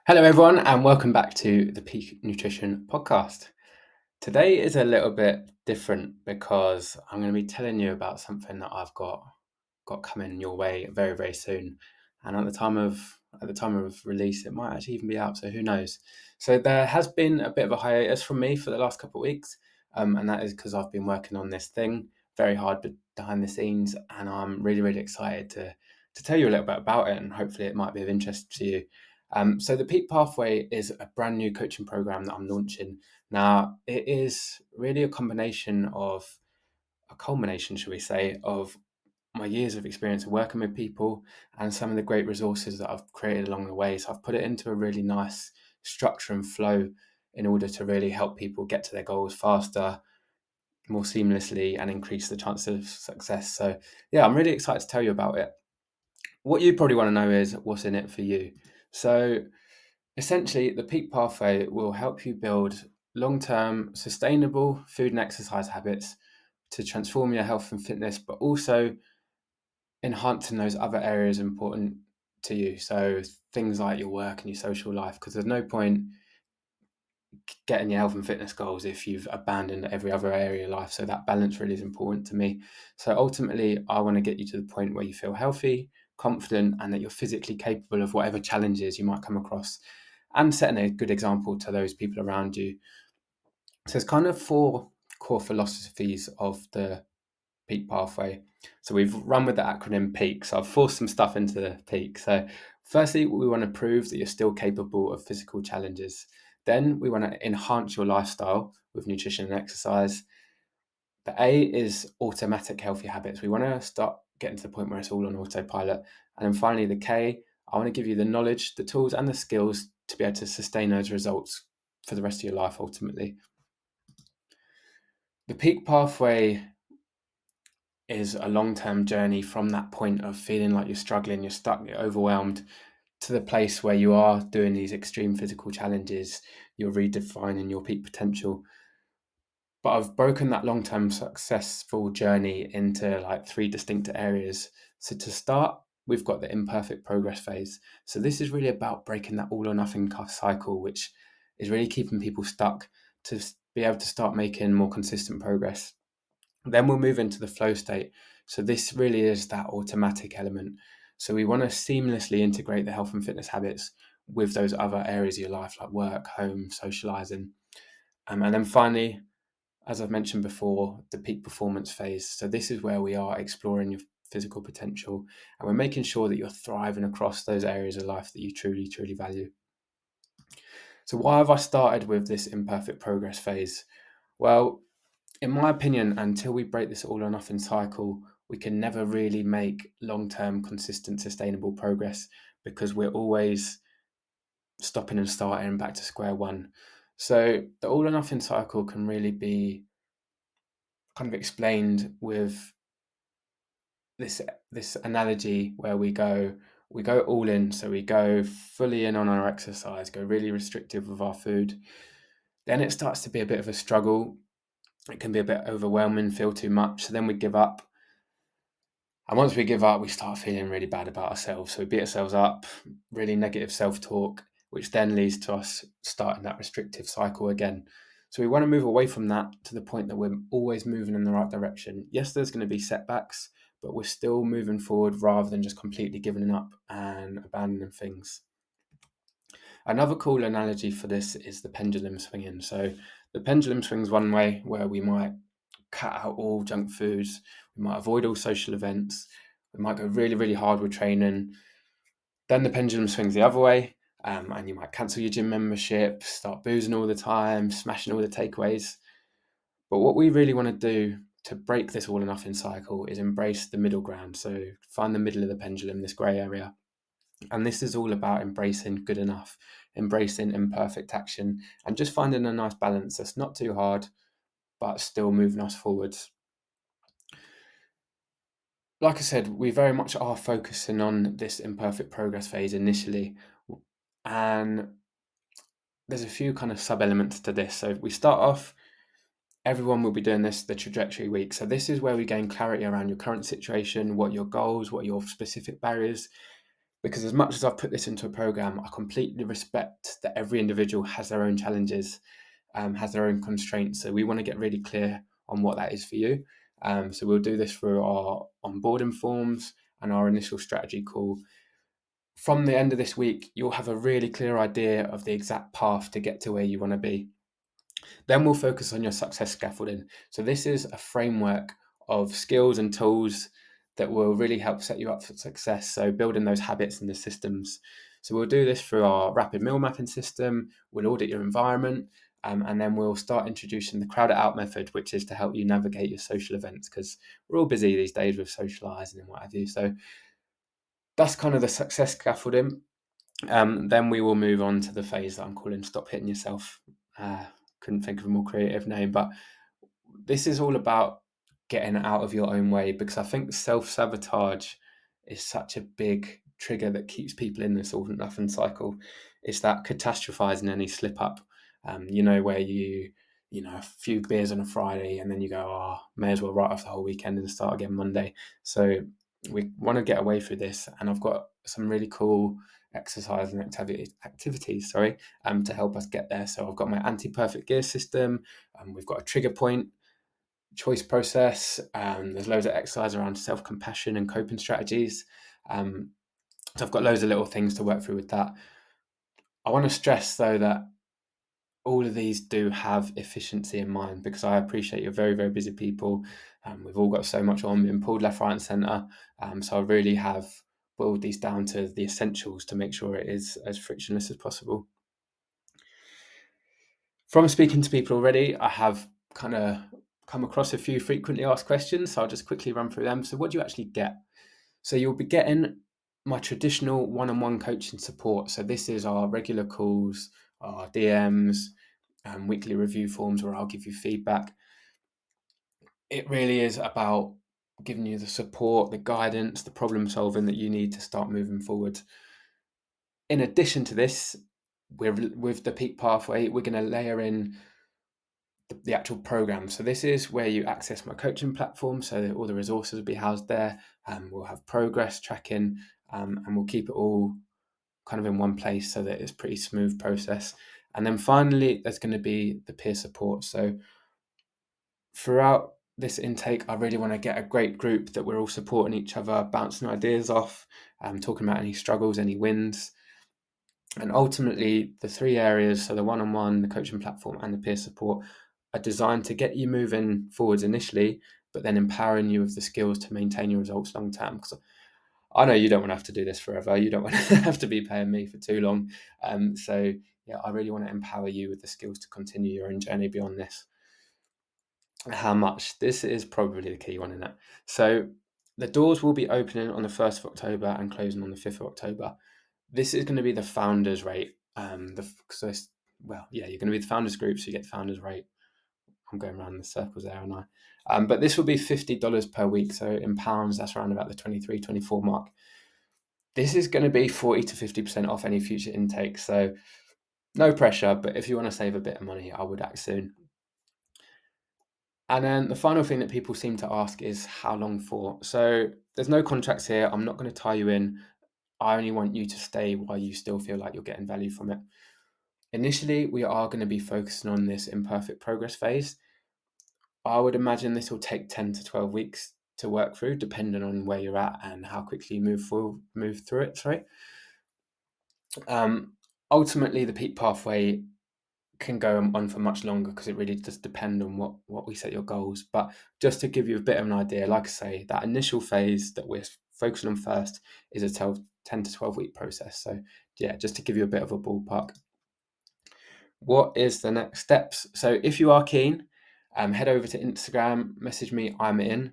Hello, everyone, and welcome back to the Peak Nutrition Podcast. Today is a little bit different because I'm going to be telling you about something that I've got coming your way very, very soon. And at the time of release, it might actually even be out. So who knows? So there has been a bit of a hiatus from me for the last couple of weeks, and that is because I've been working on this thing very hard behind the scenes, and I'm really, really excited to tell you a little bit about it, and hopefully it might be of interest to you. So the Peak Pathway is a brand new coaching program that I'm launching. Now, it is really a combination of a culmination, should we say, of my years of experience of working with people and some of the great resources that I've created along the way. So I've put it into a really nice structure and flow in order to really help people get to their goals faster, more seamlessly, and increase the chance of success. So, yeah, I'm really excited to tell you about it. What you probably want to know is what's in it for you. So, essentially, the Peak Pathway will help you build long term, sustainable food and exercise habits to transform your health and fitness, but also enhancing those other areas important to you. So, things like your work and your social life, because there's no point getting your health and fitness goals if you've abandoned every other area of life. So, that balance really is important to me. So, ultimately, I want to get you to the point where you feel healthy, confident, and that you're physically capable of whatever challenges you might come across and setting a good example to those people around you. So there's kind of four core philosophies of the Peak Pathway. So we've run with the acronym PEAK. So I've forced some stuff into the PEAK. So firstly, we want to prove that you're still capable of physical challenges. Then we want to enhance your lifestyle with nutrition and exercise. The A is automatic healthy habits. We want to start getting to the point where it's all on autopilot. And then finally, the K, I want to give you the knowledge, the tools, and the skills to be able to sustain those results for the rest of your life ultimately. The Peak Pathway is a long term journey from that point of feeling like you're struggling, you're stuck, you're overwhelmed, to the place where you are doing these extreme physical challenges, you're redefining your peak potential. But I've broken that long term successful journey into like three distinct areas. So to start, we've got the imperfect progress phase. So this is really about breaking that all or nothing cycle, which is really keeping people stuck to be able to start making more consistent progress. Then we'll move into the flow state. So this really is that automatic element. So we want to seamlessly integrate the health and fitness habits with those other areas of your life, like work, home, socializing. And then finally, as I've mentioned before, the peak performance phase. So this is where we are exploring your physical potential and we're making sure that you're thriving across those areas of life that you truly, truly value. So why have I started with this imperfect progress phase? Well, in my opinion, until we break this all or nothing cycle, we can never really make long term, consistent, sustainable progress because we're always stopping and starting back to square one. So the all or nothing cycle can really be kind of explained with this analogy where we go all in, so we go fully in on our exercise, go really restrictive with our food. Then it starts to be a bit of a struggle. It can be a bit overwhelming, feel too much. So then we give up. And once we give up, we start feeling really bad about ourselves. So we beat ourselves up, really negative self talk, which then leads to us starting that restrictive cycle again. So we want to move away from that to the point that we're always moving in the right direction. Yes, there's going to be setbacks, but we're still moving forward rather than just completely giving up and abandoning things. Another cool analogy for this is the pendulum swinging. So the pendulum swings one way where we might cut out all junk foods, we might avoid all social events, we might go really, really hard with training. Then the pendulum swings the other way, and you might cancel your gym membership, start boozing all the time, smashing all the takeaways. But what we really want to do to break this all or nothing cycle is embrace the middle ground. So find the middle of the pendulum, this grey area. And this is all about embracing good enough, embracing imperfect action, and just finding a nice balance that's not too hard, but still moving us forwards. Like I said, we very much are focusing on this imperfect progress phase initially. And there's a few kind of sub elements to this. So we start off, everyone will be doing this, the trajectory week. So this is where we gain clarity around your current situation, what your goals, what your specific barriers. because as much as I've put this into a program, I completely respect that every individual has their own challenges, has their own constraints. So we want to get really clear on what that is for you. So we'll do this through our onboarding forms and our initial strategy call. From the end of this week, you'll have a really clear idea of the exact path to get to where you want to be. Then we'll focus on your success scaffolding. So this is a framework of skills and tools that will really help set you up for success. So building those habits and the systems. So we'll do this through our rapid meal mapping system. We'll audit your environment. And then we'll start introducing the crowd it out method, which is to help you navigate your social events, because we're all busy these days with socializing and what have you. So that's kind of the success scaffolding. Then we will move on to the phase that I'm calling Stop Hitting Yourself. Couldn't think of a more creative name, but this is all about getting out of your own way, because I think self-sabotage is such a big trigger that keeps people in this all or nothing cycle. It's that catastrophizing any slip up, where a few beers on a Friday and then you go, oh, may as well write off the whole weekend and start again Monday. So we want to get away through this, and I've got some really cool exercise and activities to help us get there. So I've got my anti-perfect gear system, we've got a trigger point choice process, there's loads of exercise around self-compassion and coping strategies. So I've got loads of little things to work through with that. I want to stress though that all of these do have efficiency in mind, because I appreciate you're very, very busy people. We've all got so much on, being pulled left, right, and centre. So I really have boiled these down to the essentials to make sure it is as frictionless as possible. From speaking to people already, I have kind of come across a few frequently asked questions, so I'll just quickly run through them. So what do you actually get? So you'll be getting my traditional one-on-one coaching support. So this is our regular calls, our DMs, weekly review forms where I'll give you feedback. It really is about giving you the support, the guidance, the problem solving that you need to start moving forward. In addition to this, with the Peak Pathway, we're going to layer in the actual program. So this is where you access my coaching platform. So all the resources will be housed there. We'll have progress tracking, and we'll keep it all kind of in one place so that it's a pretty smooth process. And then finally, there's going to be the peer support. So throughout this intake, I really want to get a great group that we're all supporting each other, bouncing ideas off, talking about any struggles, any wins. And ultimately, the three areas, so the one-on-one, the coaching platform, and the peer support, are designed to get you moving forwards initially, but then empowering you with the skills to maintain your results long term. Because I know you don't want to have to do this forever. You don't want to have to be paying me for too long. So yeah, I really want to empower you with the skills to continue your own journey beyond this. How much? This is probably the key one in it. So the doors will be opening on the 1st of October and closing on the 5th of October. This is going to be the founders rate. You're going to be the founders group, so you get the founders rate. I'm going around the circles there, aren't I? But this will be $50 per week. So in pounds, that's around about the 23, 24 mark. This is going to be 40 to 50% off any future intake. So no pressure, but if you want to save a bit of money, I would act soon. And then the final thing that people seem to ask is how long for? So there's no contracts here. I'm not going to tie you in. I only want you to stay while you still feel like you're getting value from it. Initially, we are going to be focusing on this imperfect progress phase. I would imagine this will take 10 to 12 weeks to work through, depending on where you're at and how quickly you move through it. Ultimately, the Peak Pathway can go on for much longer, because it really does depend on what we set your goals. But just to give you a bit of an idea, like I say, that initial phase that we're focusing on first is a 10 to 12 week process. So yeah, just to give you a bit of a ballpark. What is the next steps? So if you are keen, head over to Instagram, message me, I'm in.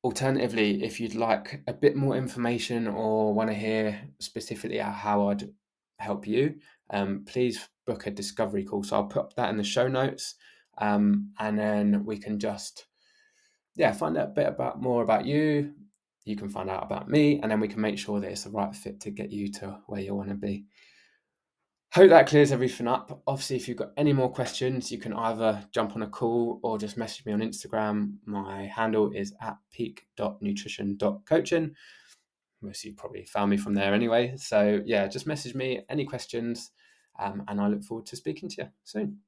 Alternatively, if you'd like a bit more information or want to hear specifically how I'd help you, please book a discovery call. So I'll put that in the show notes, and then we can just find out a bit more about you. You can find out about me, and then we can make sure that it's the right fit to get you to where you want to be. Hope that clears everything up. Obviously, if you've got any more questions, you can either jump on a call or just message me on Instagram. My handle is @peak.nutrition.coaching. most of you probably found me from there anyway. So yeah, just message me any questions, and I look forward to speaking to you soon.